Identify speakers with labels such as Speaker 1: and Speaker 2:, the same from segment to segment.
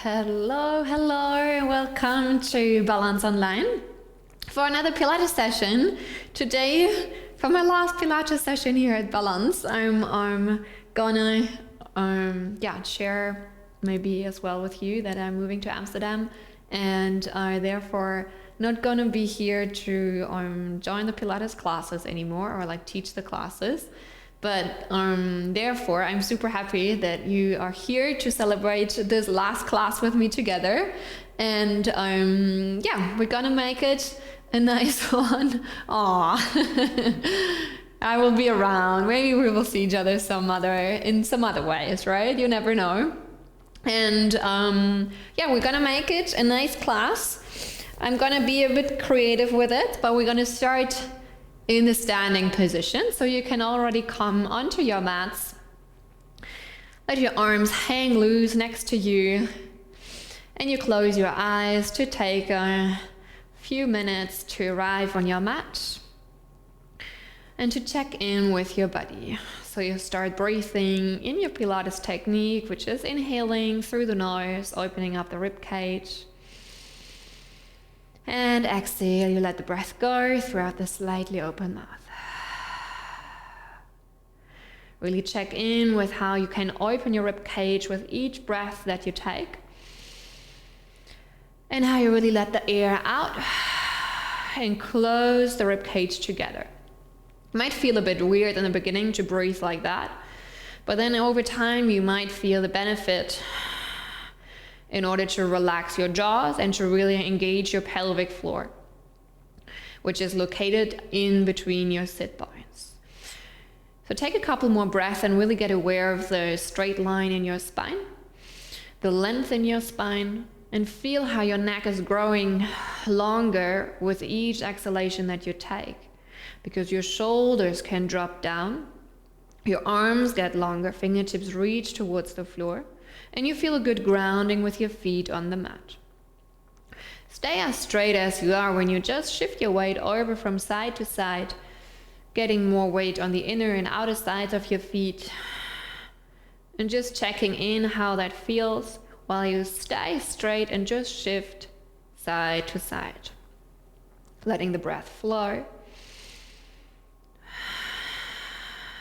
Speaker 1: Hello, welcome to Balance Online for another Pilates session. Today, for my last Pilates session here at Balance, I'm gonna share maybe as well with you that I'm moving to Amsterdam and therefore not gonna be here to join the Pilates classes anymore or like teach the classes. But therefore, I'm super happy that you are here to celebrate this last class with me together. And we're gonna make it a nice one. Aww. I will be around. Maybe we will see each other in some other ways, right? You never know. And we're gonna make it a nice class. I'm gonna be a bit creative with it, but we're gonna start in the standing position, so you can already come onto your mats. Let your arms hang loose next to you, and you close your eyes to take a few minutes to arrive on your mat and to check in with your body. So you start breathing in your Pilates technique, which is inhaling through the nose, opening up the rib cage. And exhale, you let the breath go throughout the slightly open mouth. Really check in with how you can open your rib cage with each breath that you take. And how you really let the air out and close the rib cage together. It might feel a bit weird in the beginning to breathe like that, but then over time you might feel the benefit in order to relax your jaws and to really engage your pelvic floor, which is located in between your sit bones. So take a couple more breaths and really get aware of the straight line in your spine, the length in your spine, and feel how your neck is growing longer with each exhalation that you take, because your shoulders can drop down, your arms get longer, fingertips reach towards the floor, and you feel a good grounding with your feet on the mat. Stay as straight as you are when you just shift your weight over from side to side, getting more weight on the inner and outer sides of your feet, and just checking in how that feels while you stay straight and just shift side to side, letting the breath flow.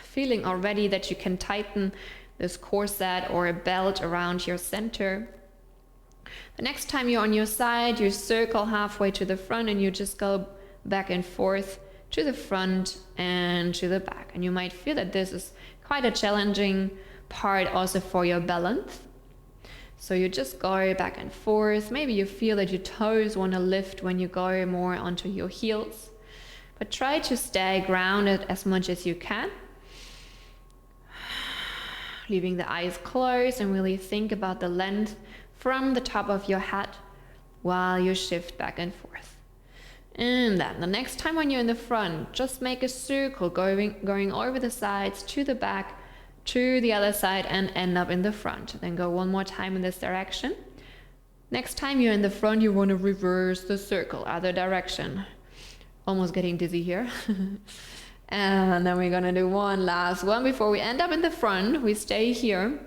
Speaker 1: Feeling already that you can tighten this corset or a belt around your center. The next time you're on your side, you circle halfway to the front and you just go back and forth to the front and to the back. And you might feel that this is quite a challenging part also for your balance. So you just go back and forth. Maybe you feel that your toes want to lift when you go more onto your heels. But try to stay grounded as much as you can. Leaving the eyes closed and really think about the length from the top of your head while you shift back and forth. And then the next time when you're in the front, just make a circle going over the sides to the back, to the other side, and end up in the front. Then go one more time in this direction. Next time you're in the front, you want to reverse the circle, other direction. Almost getting dizzy here. And then we're gonna do one last one before we end up in the front. We stay here.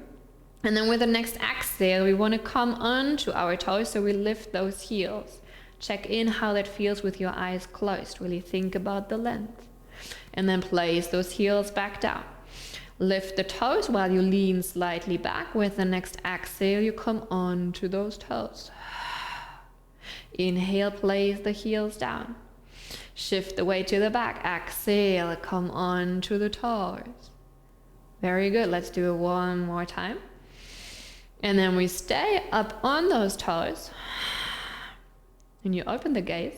Speaker 1: And then with the next exhale, we wanna come onto our toes, so we lift those heels. Check in how that feels with your eyes closed. Really think about the length. And then place those heels back down. Lift the toes while you lean slightly back. With the next exhale, you come onto those toes. Inhale, place the heels down. Shift the weight to the back. Exhale, come on to the toes. Very good. Let's do it one more time. And then we stay up on those toes. And you open the gaze.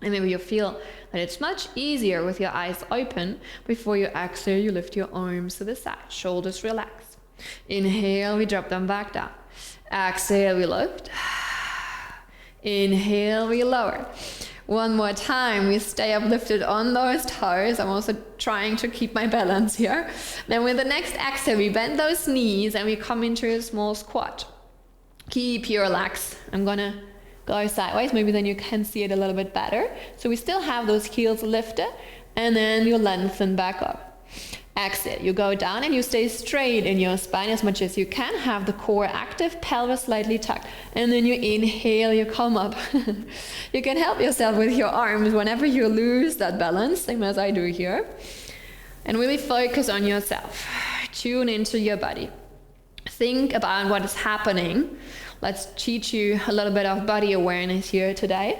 Speaker 1: And maybe you feel that it's much easier with your eyes open. Before you exhale, you lift your arms to the side. Shoulders relax. Inhale, we drop them back down. Exhale, we lift. Inhale, we lower. One more time, we stay uplifted on those toes. I'm also trying to keep my balance here. Then with the next exhale, we bend those knees and we come into a small squat. Keep your legs. I'm gonna go sideways, maybe then you can see it a little bit better. So we still have those heels lifted, and then you lengthen back up. Exhale, you go down and you stay straight in your spine as much as you can. Have the core active, pelvis slightly tucked. And then you inhale, you come up. You can help yourself with your arms whenever you lose that balance, same as I do here. And really focus on yourself. Tune into your body. Think about what is happening. Let's teach you a little bit of body awareness here today.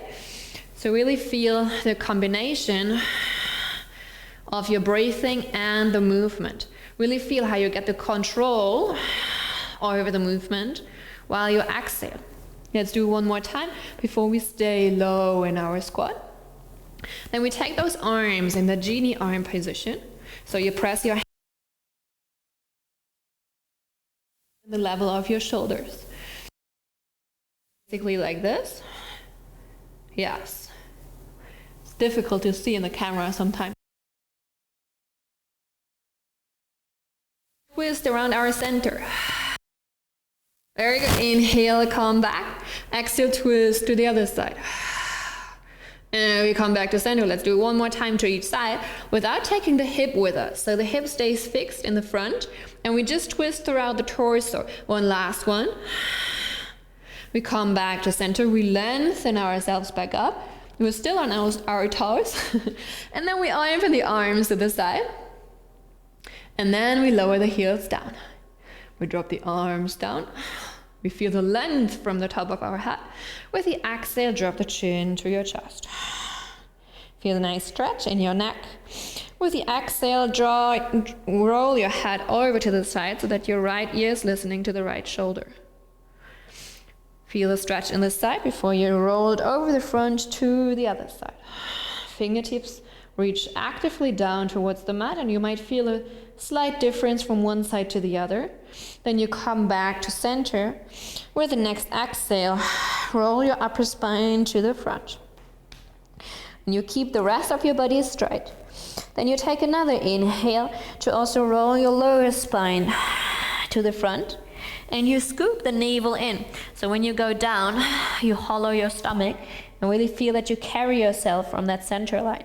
Speaker 1: So really feel the combination of your breathing and the movement. Really feel how you get the control over the movement while you exhale. Let's do one more time before we stay low in our squat. Then we take those arms in the genie arm position. So you press your hands at the level of your shoulders. Basically like this. Yes. It's difficult to see in the camera sometimes. Twist around our center. Very good. Inhale, come back. Exhale, twist to the other side. And we come back to center. Let's do it one more time to each side without taking the hip with us. So the hip stays fixed in the front and we just twist throughout the torso. One last one. We come back to center. We lengthen ourselves back up. We're still on our toes. And then we open the arms to the side. And then we lower the heels down. We drop the arms down. We feel the length from the top of our head. With the exhale, drop the chin to your chest. Feel a nice stretch in your neck. With the exhale, roll your head over to the side so that your right ear is listening to the right shoulder. Feel the stretch in the side before you roll it over the front to the other side. Fingertips reach actively down towards the mat and you might feel a slight difference from one side to the other. Then you come back to center. With the next exhale, roll your upper spine to the front. And you keep the rest of your body straight. Then you take another inhale to also roll your lower spine to the front. And you scoop the navel in. So when you go down, you hollow your stomach and really feel that you carry yourself from that center line.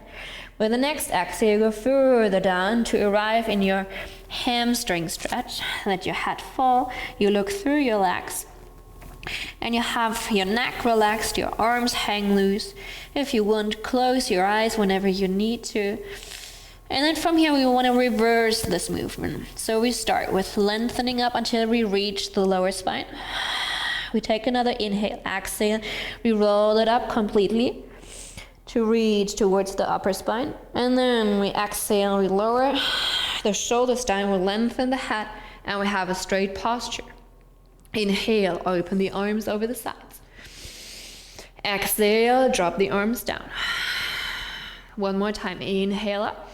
Speaker 1: With the next exhale, you go further down to arrive in your hamstring stretch. Let your head fall. You look through your legs. And you have your neck relaxed, your arms hang loose. If you want, close your eyes whenever you need to. And then from here, we want to reverse this movement. So we start with lengthening up until we reach the lower spine. We take another inhale, exhale. We roll it up completely to reach towards the upper spine. And then we exhale, we lower the shoulders down, we lengthen the head, and we have a straight posture. Inhale, open the arms over the sides. Exhale, drop the arms down. One more time, inhale up.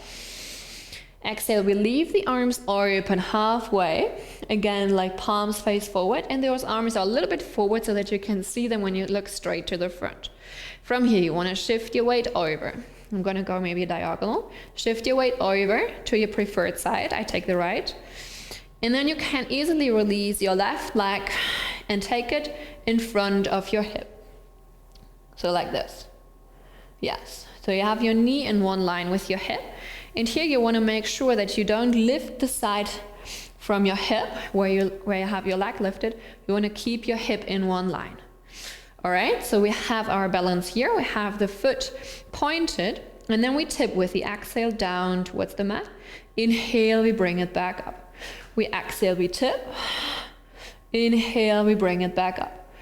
Speaker 1: Exhale, we leave the arms open halfway. Again, like palms face forward, and those arms are a little bit forward so that you can see them when you look straight to the front. From here, you want to shift your weight over. I'm going to go maybe diagonal. Shift your weight over to your preferred side. I take the right. And then you can easily release your left leg and take it in front of your hip. So like this. Yes. So you have your knee in one line with your hip. And here you want to make sure that you don't lift the side from your hip where you have your leg lifted. You want to keep your hip in one line. All right, so we have our balance here. We have the foot pointed, and then we tip with the exhale down towards the mat. Inhale, we bring it back up. We exhale, we tip. Inhale, we bring it back up.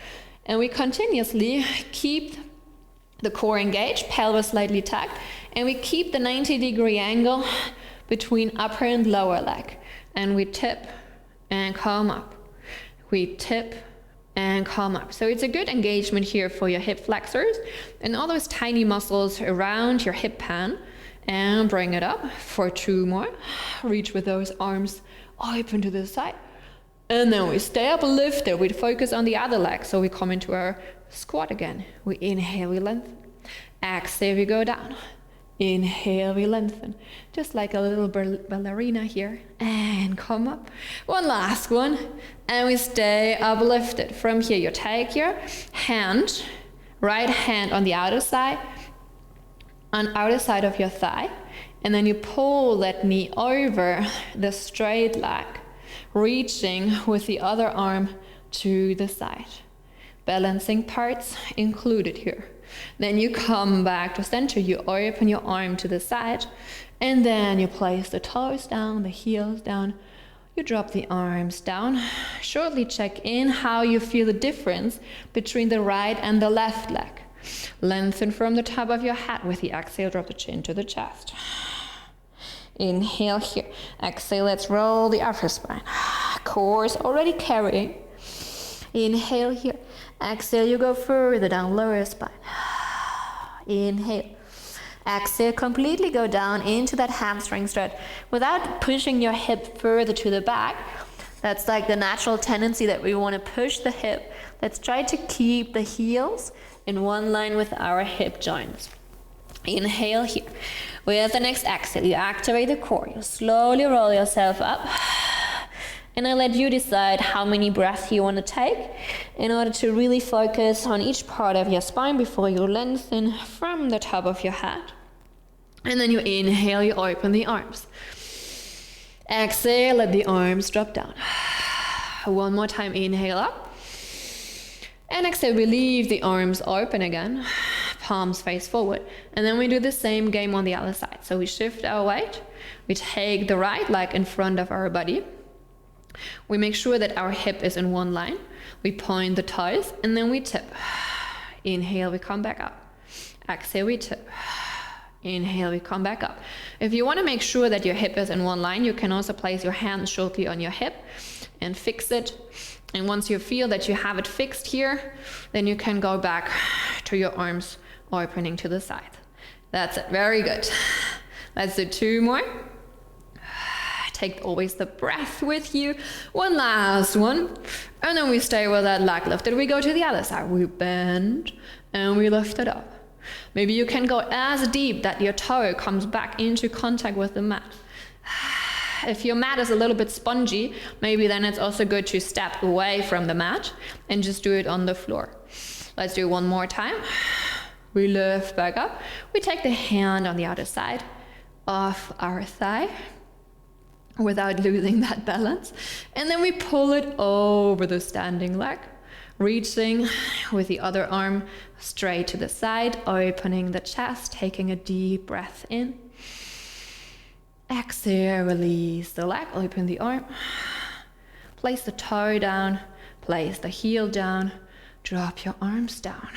Speaker 1: And we continuously keep the core engaged, pelvis slightly tucked, and we keep the 90-degree angle between upper and lower leg. And we tip and come up. We tip and come up. So it's a good engagement here for your hip flexors and all those tiny muscles around your hip pan. And bring it up for 2 more. Reach with those arms open to the side. And then we stay up lifted. We focus on the other leg. So we come into our squat again. We inhale, we lengthen. Exhale, we go down. Inhale, we lengthen. Just like a little ballerina here. And come up. One last one. And we stay uplifted. From here, you take your hand, right hand on the outer side of your thigh. And then you pull that knee over the straight leg, reaching with the other arm to the side. Balancing parts included here. Then you come back to center, you open your arm to the side, and then you place the toes down, the heels down. You drop the arms down. Shortly check in how you feel the difference between the right and the left leg. Lengthen from the top of your head. With the exhale, drop the chin to the chest. Inhale here. Exhale, let's roll the upper spine. Core's already carrying. Inhale here. Exhale, you go further down, lower spine. Inhale. Exhale, completely go down into that hamstring stretch without pushing your hip further to the back. That's like the natural tendency that we want to push the hip. Let's try to keep the heels in one line with our hip joints. Inhale here. With the next exhale, you activate the core. You slowly roll yourself up. And I let you decide how many breaths you want to take in order to really focus on each part of your spine before you lengthen from the top of your head. And then you inhale, you open the arms. Exhale, let the arms drop down. One more time, inhale up. And exhale, we leave the arms open again. Palms face forward. And then we do the same game on the other side. So we shift our weight. We take the right leg in front of our body. We make sure that our hip is in one line. We point the toes and then we tip. Inhale, we come back up. Exhale, we tip. Inhale, we come back up. If you want to make sure that your hip is in one line, you can also place your hands shortly on your hip and fix it. And once you feel that you have it fixed here, then you can go back to your arms opening to the side. That's it. Very good. Let's do 2 more. Take always the breath with you. One last one. And then we stay with that leg lifted. We go to the other side. We bend and we lift it up. Maybe you can go as deep that your toe comes back into contact with the mat. If your mat is a little bit spongy, maybe then it's also good to step away from the mat and just do it on the floor. Let's do one more time. We lift back up. We take the hand on the other side of our thigh without losing that balance. And then we pull it over the standing leg, reaching with the other arm straight to the side, opening the chest, taking a deep breath in. Exhale, release the leg, open the arm. Place the toe down, place the heel down, drop your arms down.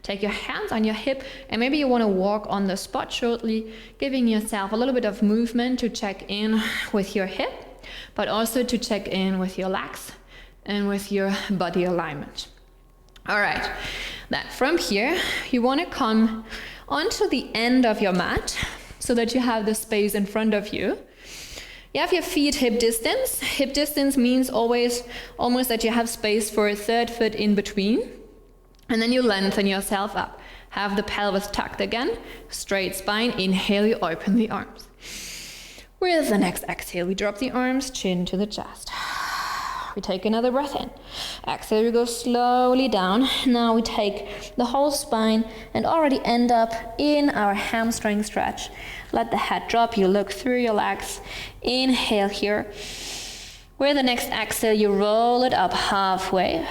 Speaker 1: Take your hands on your hip and maybe you want to walk on the spot shortly, giving yourself a little bit of movement to check in with your hip, but also to check in with your legs and with your body alignment. All right, then from here, you want to come onto the end of your mat so that you have the space in front of you. You have your feet hip distance. Hip distance means always almost that you have space for a third foot in between. And then you lengthen yourself up. Have the pelvis tucked again. Straight spine. Inhale, you open the arms. With the next exhale, we drop the arms, chin to the chest. We take another breath in. Exhale, we go slowly down. Now we take the whole spine and already end up in our hamstring stretch. Let the head drop. You look through your legs. Inhale here. With the next exhale, you roll it up halfway.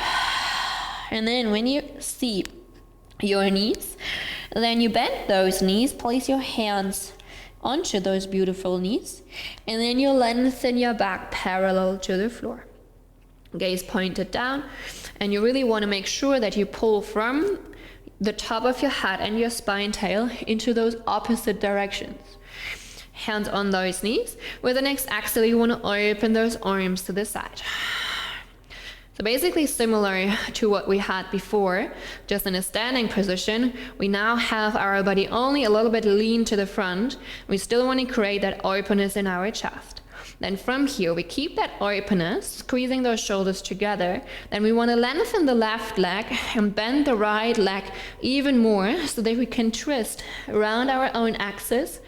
Speaker 1: And then when you see your knees, then you bend those knees, place your hands onto those beautiful knees, and then you lengthen your back parallel to the floor. Gaze pointed down, and you really want to make sure that you pull from the top of your head and your spine tail into those opposite directions. Hands on those knees. With the next exhale, you want to open those arms to the side. So basically similar to what we had before, just in a standing position, we now have our body only a little bit lean to the front. We still want to create that openness in our chest. Then from here, we keep that openness, squeezing those shoulders together. Then we want to lengthen the left leg and bend the right leg even more so that we can twist around our own axis,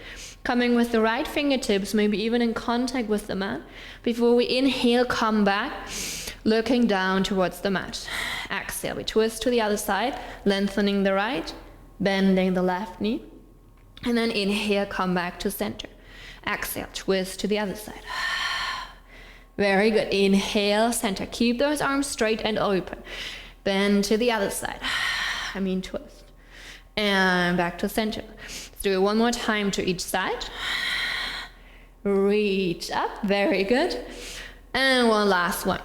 Speaker 1: coming with the right fingertips, maybe even in contact with the mat. Before we inhale, come back, looking down towards the mat. Exhale, we twist to the other side, lengthening the right, bending the left knee. And then inhale, come back to center. Exhale, twist to the other side. Very good. Inhale, center. Keep those arms straight and open. Bend to the other side. Twist. And back to center. Let's do it one more time to each side. Reach up. Very good. And one last one.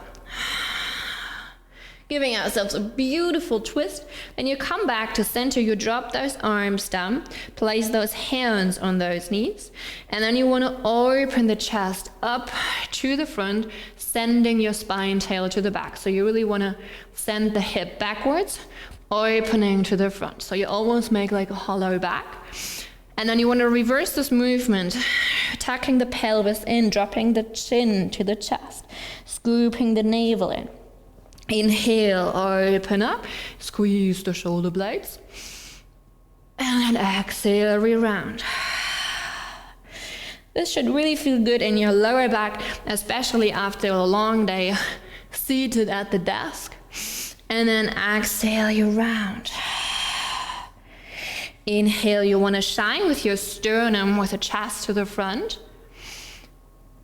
Speaker 1: Giving ourselves a beautiful twist. Then you come back to center. You drop those arms down. Place those hands on those knees. And then you want to open the chest up to the front, sending your spine tail to the back. So you really want to send the hip backwards, opening to the front. So you almost make like a hollow back. And then you want to reverse this movement, tucking the pelvis in, dropping the chin to the chest, scooping the navel in. Inhale, open up, squeeze the shoulder blades. And then exhale, re-round. This should really feel good in your lower back, especially after a long day seated at the desk. And then exhale, you round. Inhale, you want to shine with your sternum, with the chest to the front.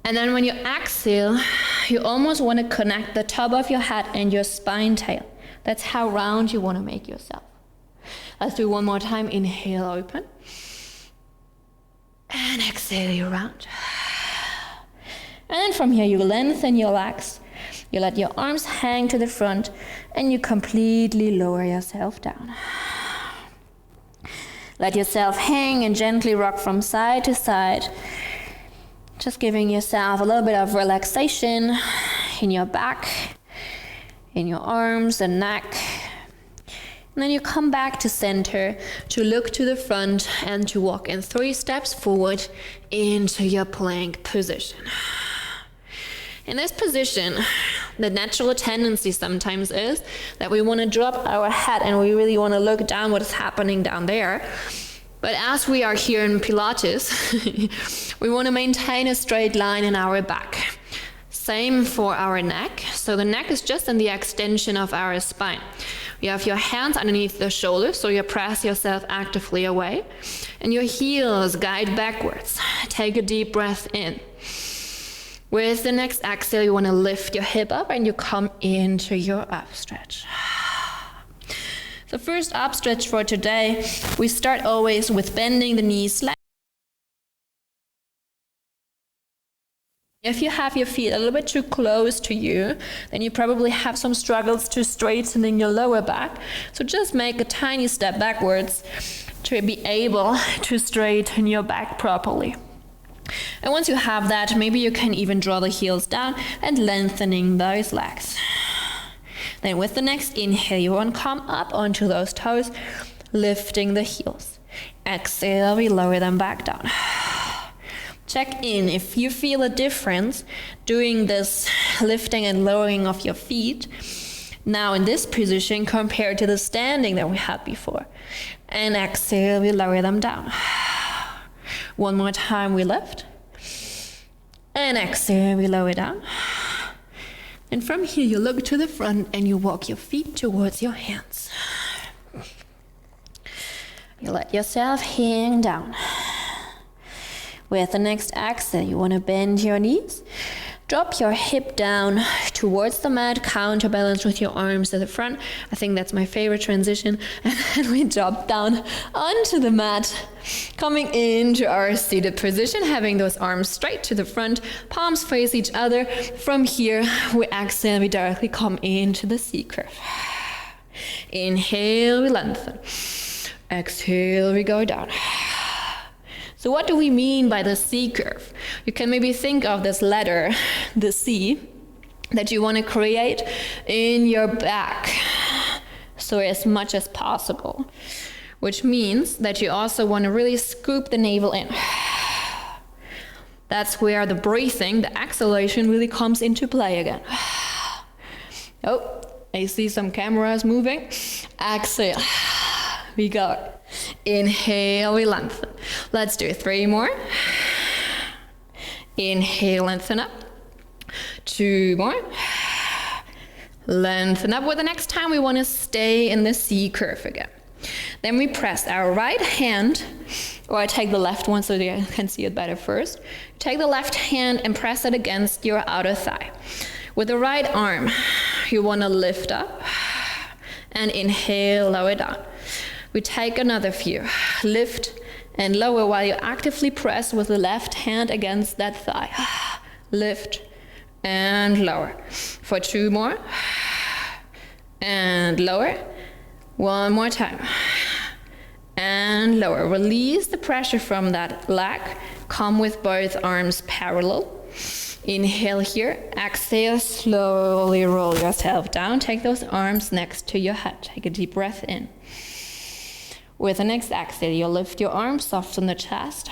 Speaker 1: And then when you exhale, you almost want to connect the top of your head and your spine tail. That's how round you want to make yourself. Let's do one more time. Inhale, open. And exhale, you round. And then from here, you lengthen your legs. You let your arms hang to the front, and you completely lower yourself down. Let yourself hang and gently rock from side to side. Just giving yourself a little bit of relaxation in your back, in your arms and neck. And then you come back to center to look to the front and to walk in 3 steps forward into your plank position. In this position, the natural tendency sometimes is that we want to drop our head and we really want to look down what is happening down there. But as we are here in Pilates, we want to maintain a straight line in our back. Same for our neck. So the neck is just in the extension of our spine. You have your hands underneath the shoulders, so you press yourself actively away. And your heels guide backwards. Take a deep breath in. With the next exhale, you want to lift your hip up and you come into your up stretch. The first up stretch for today, we start always with bending the knees slightly. If you have your feet a little bit too close to you, then you probably have some struggles to straightening your lower back. So just make a tiny step backwards to be able to straighten your back properly. And once you have that, maybe you can even draw the heels down and lengthening those legs. Then with the next inhale, you want to come up onto those toes, lifting the heels. Exhale, we lower them back down. Check in if you feel a difference doing this lifting and lowering of your feet now in this position compared to the standing that we had before. And exhale, we lower them down. One more time, we lift. And exhale, we lower down. And from here, you look to the front and you walk your feet towards your hands. You let yourself hang down. With the next exhale, you want to bend your knees. Drop your hip down towards the mat, counterbalance with your arms to the front. I think that's my favorite transition. And then we drop down onto the mat, coming into our seated position, having those arms straight to the front, palms face each other. From here, we exhale, we directly come into the C curve. Inhale, we lengthen. Exhale, we go down. So what do we mean by the C curve? You can maybe think of this letter, the C, that you want to create in your back, so as much as possible, which means that you also want to really scoop the navel in. That's where the breathing, the exhalation really comes into play again. Oh, I see some cameras moving. Exhale, we go. Inhale, we lengthen. Let's do 3 more. Inhale, lengthen up. 2 more. Lengthen up. Well, the next time we want to stay in the C curve again. Then we press our right hand, or I take the left one so you can see it better first. Take the left hand and press it against your outer thigh. With the right arm, you want to lift up and inhale, lower down. We take another few. Lift and lower while you actively press with the left hand against that thigh. Lift and lower. For 2 more. And lower. 1 more time. And lower. Release the pressure from that leg. Come with both arms parallel. Inhale here. Exhale, slowly roll yourself down. Take those arms next to your head. Take a deep breath in. With the next exhale, you'll lift your arms, soften the chest.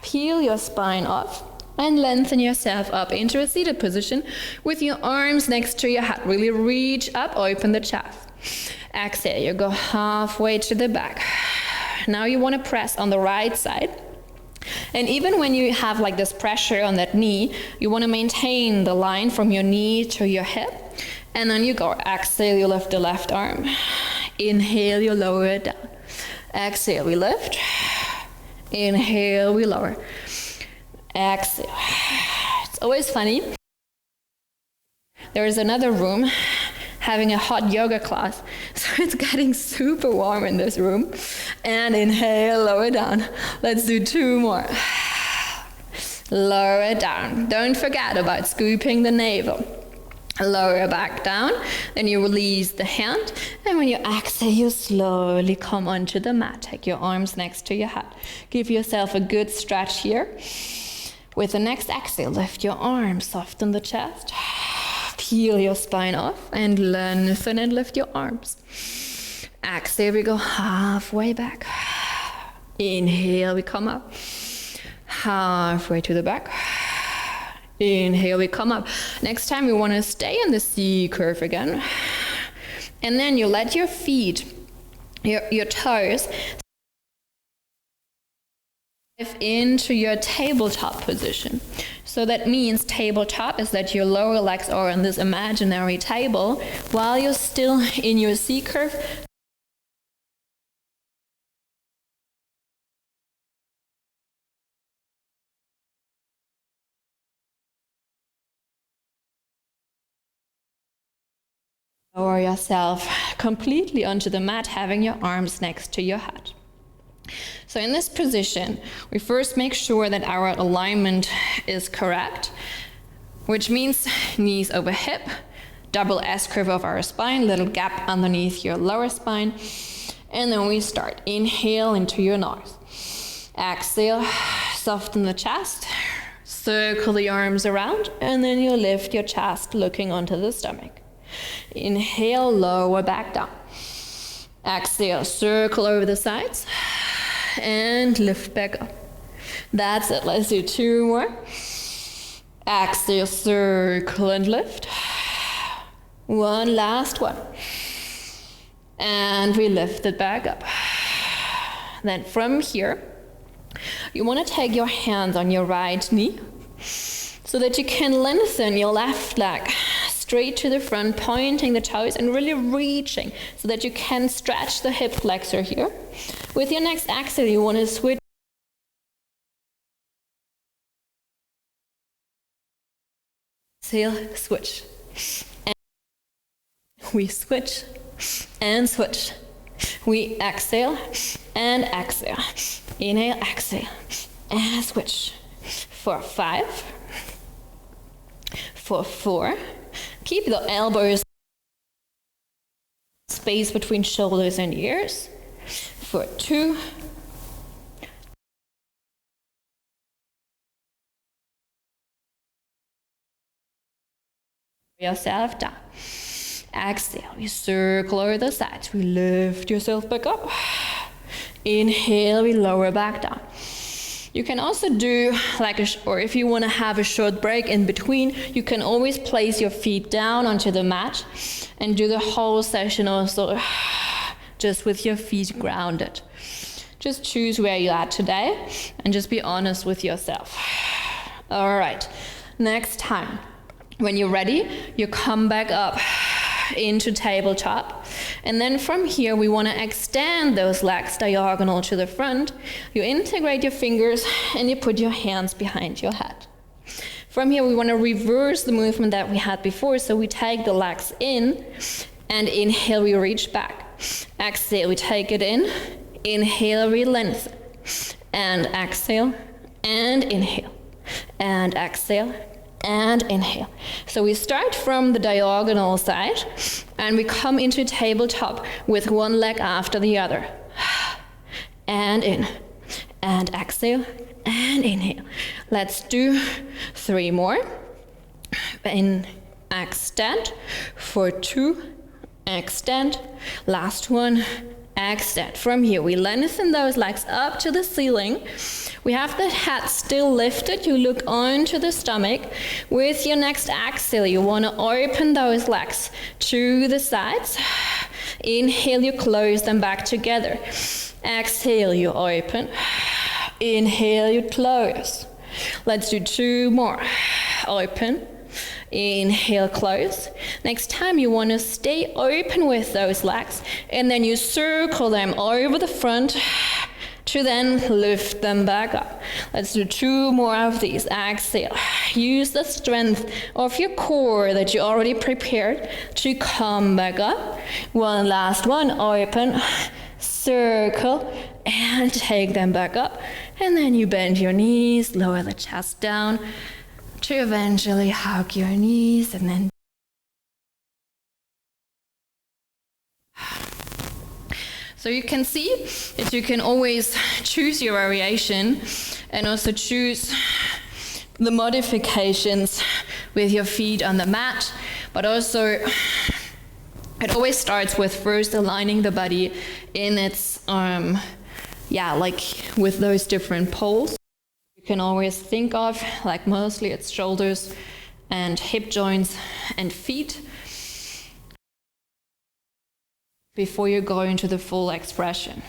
Speaker 1: Peel your spine off and lengthen yourself up into a seated position with your arms next to your head. Really reach up, open the chest. Exhale, you go halfway to the back. Now you want to press on the right side. And even when you have like this pressure on that knee, you want to maintain the line from your knee to your hip. And then you go, exhale, you lift the left arm. Inhale, you lower it down. Exhale, we lift. Inhale, we lower. Exhale. It's always funny. There is another room having a hot yoga class. So it's getting super warm in this room. And inhale, lower down. Let's do 2 more. Lower down. Don't forget about scooping the navel. Lower back down. Then you release the hand. And when you exhale, you slowly come onto the mat. Take your arms next to your head. Give yourself a good stretch here. With the next exhale, lift your arms, soften the chest. Peel your spine off and lengthen and lift your arms. Exhale, we go halfway back. Inhale, we come up. Halfway to the back. Inhale, we come up. Next time we want to stay in the C curve again. And then you let your feet, your toes, into your tabletop position. So that means tabletop is that your lower legs are on this imaginary table while you're still in your C curve. Lower yourself completely onto the mat, having your arms next to your head. So in this position, we first make sure that our alignment is correct, which means knees over hip, double S curve of our spine, little gap underneath your lower spine. And then we start. Inhale into your nose. Exhale, soften the chest, circle the arms around, and then you lift your chest looking onto the stomach. Inhale, lower back down. Exhale, circle over the sides and lift back up. That's it. Let's do 2 more. Exhale, circle and lift. 1 last one. And we lift it back up. Then from here, you want to take your hands on your right knee so that you can lengthen your left leg straight to the front, pointing the toes and really reaching so that you can stretch the hip flexor here. With your next exhale, you want to switch. Exhale, switch. And we switch and switch. We exhale and exhale. Inhale, exhale, and switch. For 5. For 4. Keep the elbows space between shoulders and ears. For 2. Yourself down. Exhale, we circle over the sides. We lift yourself back up. Inhale, we lower back down. You can also do or if you want to have a short break in between, you can always place your feet down onto the mat and do the whole session also just with your feet grounded. Just choose where you're at today and just be honest with yourself. All right, next time, when you're ready, you come back up into tabletop. And then from here, we want to extend those legs diagonal to the front. You integrate your fingers and you put your hands behind your head. From here, we want to reverse the movement that we had before. So we take the legs in, and inhale, we reach back. Exhale, we take it in. Inhale, we lengthen. And exhale, and inhale. And exhale, and inhale. So we start from the diagonal side, and we come into tabletop with one leg after the other. And in. And exhale, and inhale. Let's do 3 more. In, extend, for 2, extend, last one, extend. From here, we lengthen those legs up to the ceiling. We have the head still lifted. You look onto the stomach. With your next exhale, you want to open those legs to the sides. Inhale, you close them back together. Exhale, you open. Inhale, you close. Let's do 2 more. Open. Inhale, close. Next time you want to stay open with those legs, and then you circle them over the front to then lift them back up. Let's do 2 more of these. Exhale. Use the strength of your core that you already prepared to come back up. One last one. Open, circle, and take them back up. And then you bend your knees, lower the chest down to eventually hug your knees, and then so you can see that you can always choose your variation and also choose the modifications with your feet on the mat, but also it always starts with first aligning the body in its like with those different poles. You can always think of, like mostly it's shoulders and hip joints and feet before you go into the full expression.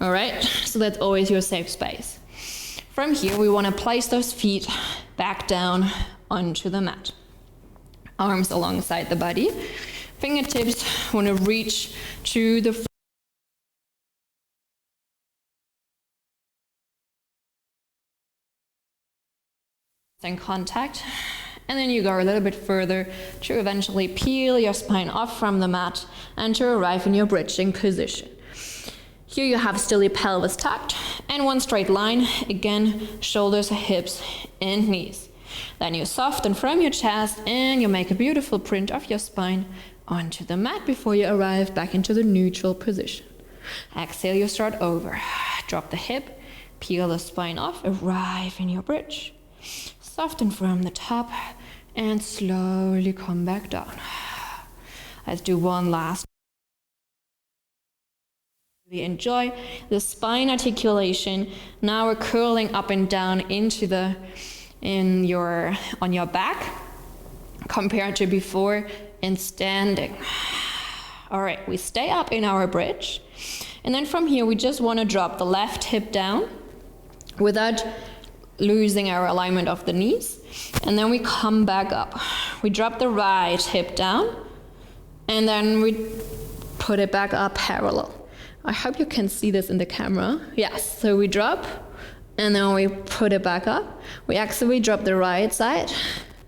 Speaker 1: All right, so that's always your safe space. From here, we want to place those feet back down onto the mat. Arms alongside the body. Fingertips want to reach to the in contact, and then you go a little bit further to eventually peel your spine off from the mat and to arrive in your bridging position. Here you have still your pelvis tucked and one straight line, again shoulders, hips and knees. Then you soften from your chest and you make a beautiful print of your spine onto the mat before you arrive back into the neutral position. Exhale, you start over. Drop the hip, peel the spine off, arrive in your bridge. Soften from the top and slowly come back down. Let's do one last. Really enjoy the spine articulation. Now we're curling up and down on your back compared to before in standing. All right, we stay up in our bridge. And then from here, we just want to drop the left hip down without losing our alignment of the knees, and then we come back up. We drop the right hip down, and then we put it back up parallel. I hope you can see this in the camera. Yes, so we drop, and then we put it back up. We actually drop the right side,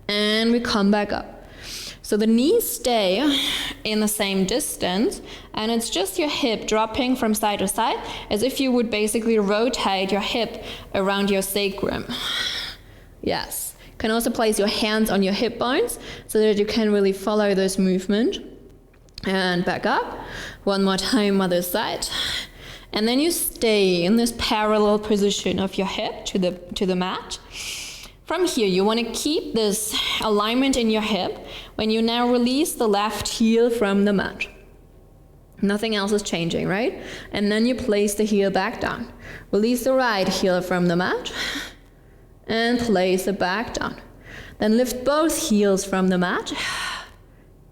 Speaker 1: and we come back up. So the knees stay in the same distance, and it's just your hip dropping from side to side, as if you would basically rotate your hip around your sacrum. Yes. You can also place your hands on your hip bones so that you can really follow this movement. And back up. One more time, other side. And then you stay in this parallel position of your hip to the mat. From here, you want to keep this alignment in your hip when you now release the left heel from the mat. Nothing else is changing, right? And then you place the heel back down. Release the right heel from the mat and place it back down. Then lift both heels from the mat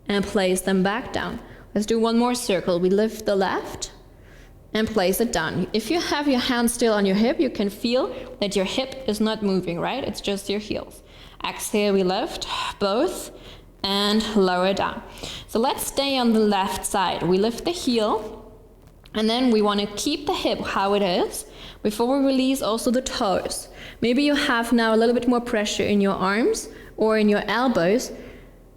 Speaker 1: and place them back down. Let's do one more circle. We lift the left and place it down. If you have your hand still on your hip, you can feel that your hip is not moving, right? It's just your heels. Exhale, we lift both and lower down. So let's stay on the left side. We lift the heel, and then we want to keep the hip how it is before we release also the toes. Maybe you have now a little bit more pressure in your arms or in your elbows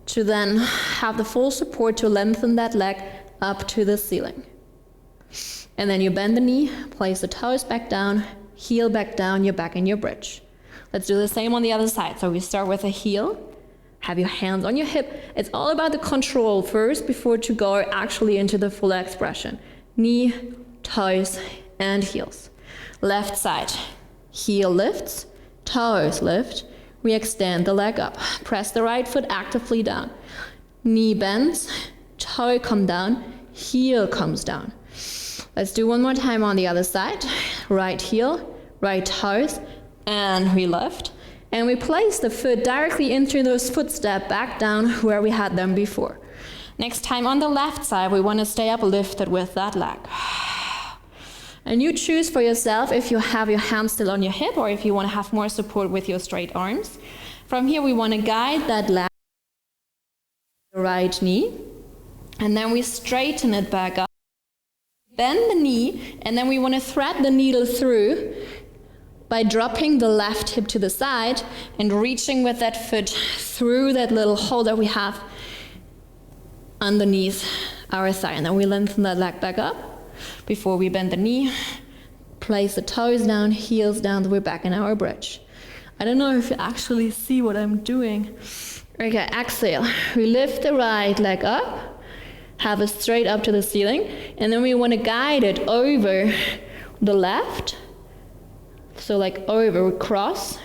Speaker 1: to then have the full support to lengthen that leg up to the ceiling. And then you bend the knee, place the toes back down, heel back down, you're back in your bridge. Let's do the same on the other side. So we start with a heel, have your hands on your hip. It's all about the control first before to go actually into the full expression. Knee, toes, and heels. Left side, heel lifts, toes lift. We extend the leg up. Press the right foot actively down. Knee bends, toe come down, heel comes down. Let's do one more time on the other side. Right heel, right toes, and we lift. And we place the foot directly into those footsteps back down where we had them before. Next time on the left side, we want to stay up lifted with that leg. And you choose for yourself if you have your hands still on your hip or if you want to have more support with your straight arms. From here, we want to guide that leg, right knee, and then we straighten it back up. Bend the knee, and then we want to thread the needle through by dropping the left hip to the side and reaching with that foot through that little hole that we have underneath our thigh. And then we lengthen that leg back up before we bend the knee, place the toes down, heels down, we're back in our bridge. I don't know if you actually see what I'm doing. Okay, exhale. We lift the right leg up, have it straight up to the ceiling, and then we want to guide it over the left. So like over, we cross,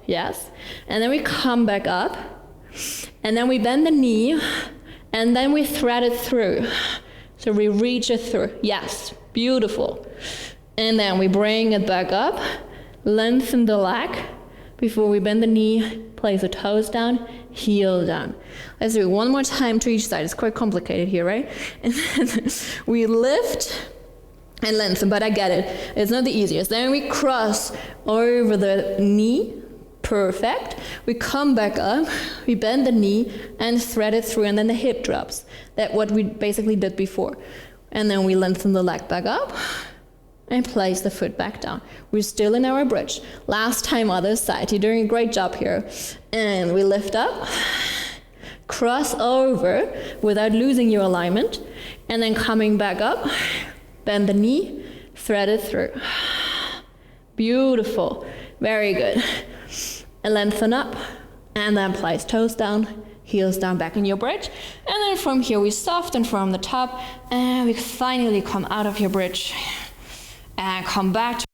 Speaker 1: yes. And then we come back up, and then we bend the knee, and then we thread it through. So we reach it through, yes, beautiful. And then we bring it back up, lengthen the leg before we bend the knee, place the toes down, heel down. Let's do it one more time to each side. It's quite complicated here, right? And then we lift and lengthen, but I get it. It's not the easiest. Then we cross over the knee. Perfect. We come back up, we bend the knee and thread it through, and then the hip drops. That's what we basically did before. And then we lengthen the leg back up and place the foot back down. We're still in our bridge. Last time, other side. You're doing a great job here. And we lift up, cross over without losing your alignment, and then coming back up, bend the knee, thread it through. Beautiful. Very good. And lengthen up, and then place toes down, heels down, back in your bridge. And then from here we soften from the top, and we finally come out of your bridge and come back to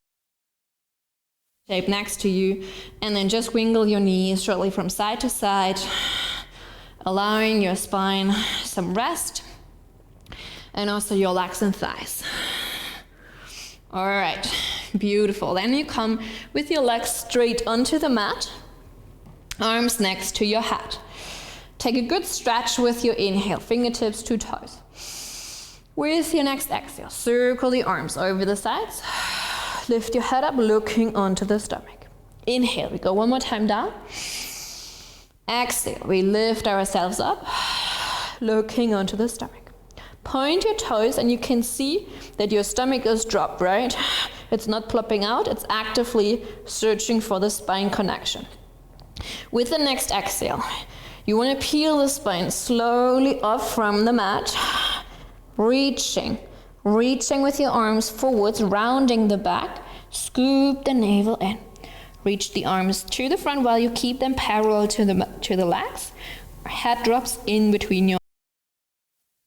Speaker 1: shape next to you, and then just wiggle your knees shortly from side to side, allowing your spine some rest and also your legs and thighs. All right, beautiful. Then you come with your legs straight onto the mat, arms next to your head. Take a good stretch with your inhale, fingertips to toes. With your next exhale, circle the arms over the sides. Lift your head up, looking onto the stomach. Inhale, we go one more time down. Exhale, we lift ourselves up, looking onto the stomach. Point your toes, and you can see that your stomach is dropped, right? It's not plopping out, it's actively searching for the spine connection. With the next exhale, you want to peel the spine slowly off from the mat, reaching with your arms forwards, rounding the back, scoop the navel in. Reach the arms to the front while you keep them parallel to the legs. Head drops in between your.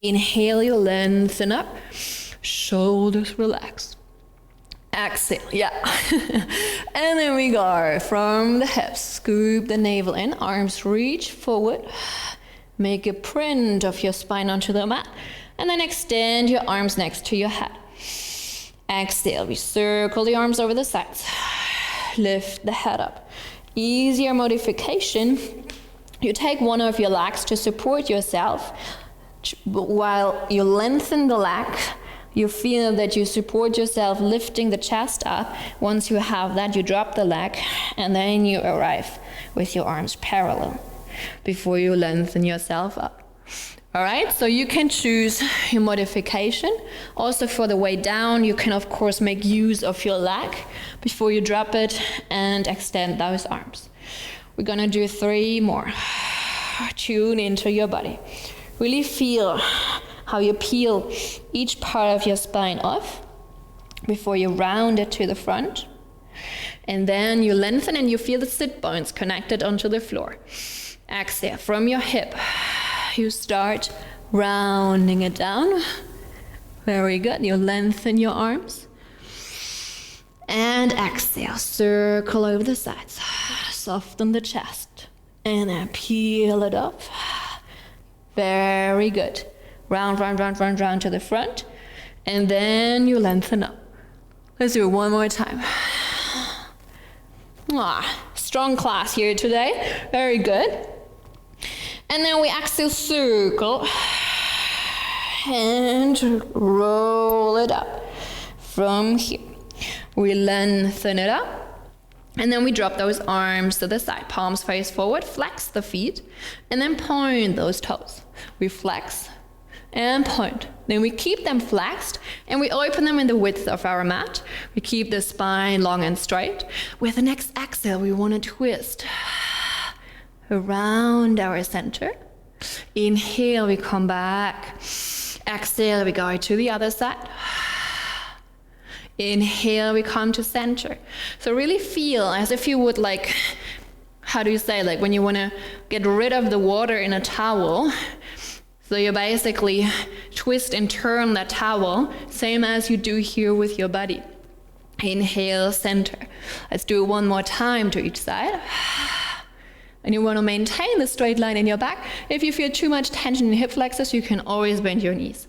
Speaker 1: Inhale, you lengthen up, shoulders relax. Exhale, yeah. And then we go from the hips, scoop the navel in, arms reach forward, make a print of your spine onto the mat, and then extend your arms next to your head. Exhale, we circle the arms over the sides, lift the head up. Easier modification, you take one of your legs to support yourself. While you lengthen the leg, you feel that you support yourself, lifting the chest up. Once you have that, you drop the leg, and then you arrive with your arms parallel. before you lengthen yourself up. All right, so you can choose your modification. Also for the way down, you can of course make use of your leg before you drop it and extend those arms. We're gonna do 3 more. Tune into your body. Really feel how you peel each part of your spine off before you round it to the front. And then you lengthen and you feel the sit bones connected onto the floor. Exhale from your hip. You start rounding it down. Very good. You lengthen your arms. And exhale. Circle over the sides. Soften the chest. And then peel it off. Very good. Round, round, round, round, round to the front. And then you lengthen up. Let's do it one more time. Strong class here today. Very good. And then we exhale, circle. And roll it up. From here. We lengthen it up. And then we drop those arms to the side. Palms face forward. Flex the feet. And then point those toes. We flex and point. Then we keep them flexed and we open them in the width of our mat. We keep the spine long and straight. With the next exhale, we want to twist around our center. Inhale, we come back. Exhale, we go to the other side. Inhale, we come to center. So really feel as if you would like, how do you say, like when you want to get rid of the water in a towel. So you basically twist and turn that towel, same as you do here with your body. Inhale, center. Let's do it one more time to each side. And you want to maintain the straight line in your back. If you feel too much tension in hip flexors, you can always bend your knees.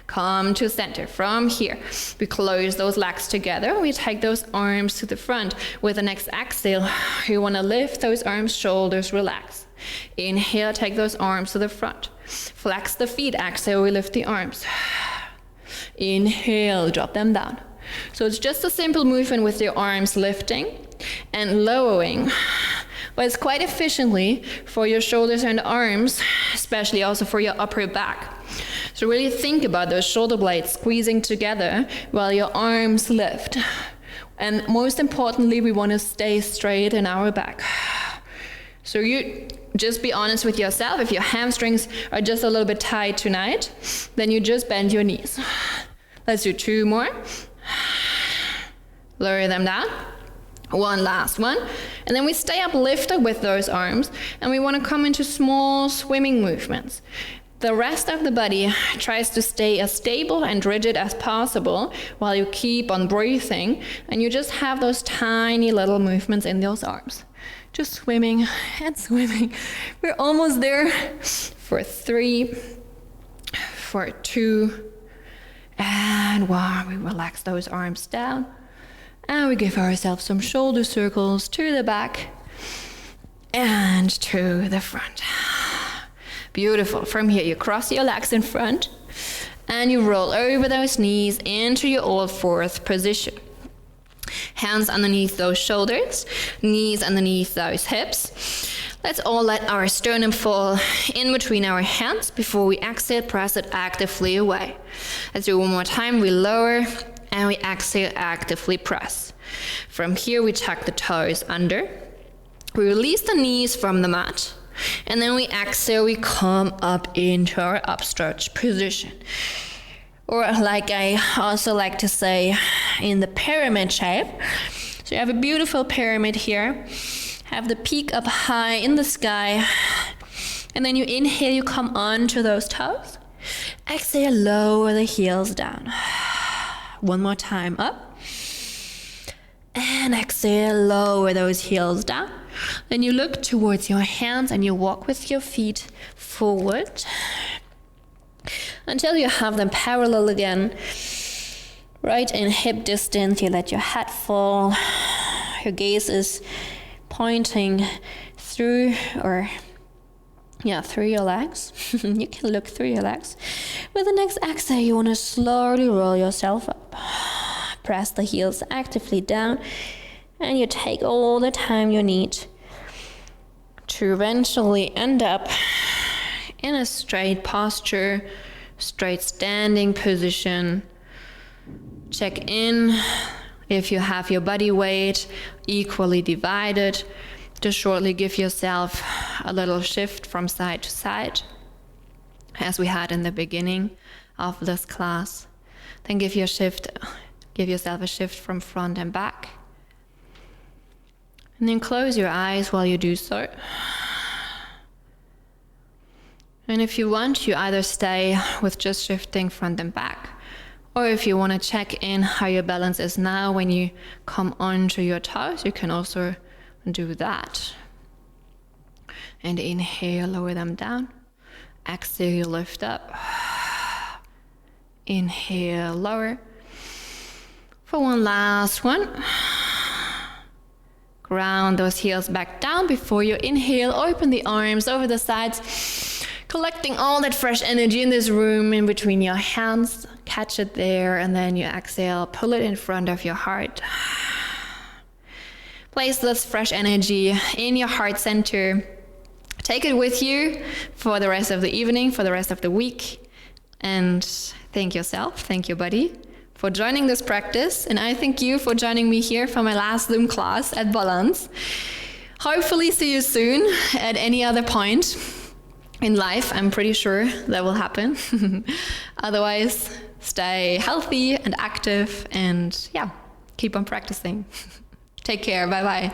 Speaker 1: Come to center. From here, we close those legs together. We take those arms to the front. With the next exhale, you want to lift those arms, shoulders, relax. Inhale, take those arms to the front. Flex the feet. Exhale, we lift the arms. Inhale, drop them down. So it's just a simple movement with your arms lifting and lowering. But it's quite efficiently for your shoulders and arms, especially also for your upper back. So really think about those shoulder blades squeezing together while your arms lift. And most importantly, we want to stay straight in our back. So you just be honest with yourself. If your hamstrings are just a little bit tight tonight, then you just bend your knees. Let's do 2 more. Lower them down. One last one. And then we stay uplifted with those arms. And we want to come into small swimming movements. The rest of the body tries to stay as stable and rigid as possible while you keep on breathing. And you just have those tiny little movements in those arms. Just swimming and swimming. We're almost there. For 3, for 2, and 1. We relax those arms down. And we give ourselves some shoulder circles to the back and to the front. Beautiful. From here, you cross your legs in front and you roll over those knees into your all fourth position. Hands underneath those shoulders, knees underneath those hips. Let's all let our sternum fall in between our hands before we exhale, press it actively away. Let's do it one more time. We lower and we exhale, actively press. From here, we tuck the toes under. We release the knees from the mat. And then we exhale, we come up into our upstretch position. Or like I also like to say, in the pyramid shape. So you have a beautiful pyramid here. Have the peak up high in the sky. And then you inhale, you come onto those toes. Exhale, lower the heels down. One more time, up. And exhale, lower those heels down. Then you look towards your hands and you walk with your feet forward until you have them parallel again. Right in hip distance, you let your head fall. Your gaze is pointing through through your legs. You can look through your legs. With the next exhale, you want to slowly roll yourself up. Press the heels actively down. And you take all the time you need to eventually end up in a straight posture, straight standing position. Check in if you have your body weight equally divided. Just shortly give yourself a little shift from side to side, as we had in the beginning of this class. Then give yourself a shift from front and back. And then close your eyes while you do so. And if you want, you either stay with just shifting front and back, or if you want to check in how your balance is now when you come onto your toes, you can also do that. And inhale, lower them down. Exhale, lift up. Inhale, lower. For one last one. Ground those heels back down before you inhale. Open the arms over the sides, collecting all that fresh energy in this room in between your hands. Catch it there, and then you exhale, pull it in front of your heart. Place this fresh energy in your heart center. Take it with you for the rest of the evening, for the rest of the week. And thank yourself, thank your body for joining this practice. And I thank you for joining me here for my last Zoom class at Balance. Hopefully see you soon at any other point in life. I'm pretty sure that will happen. Otherwise, stay healthy and active, and keep on practicing. Take care. Bye-bye.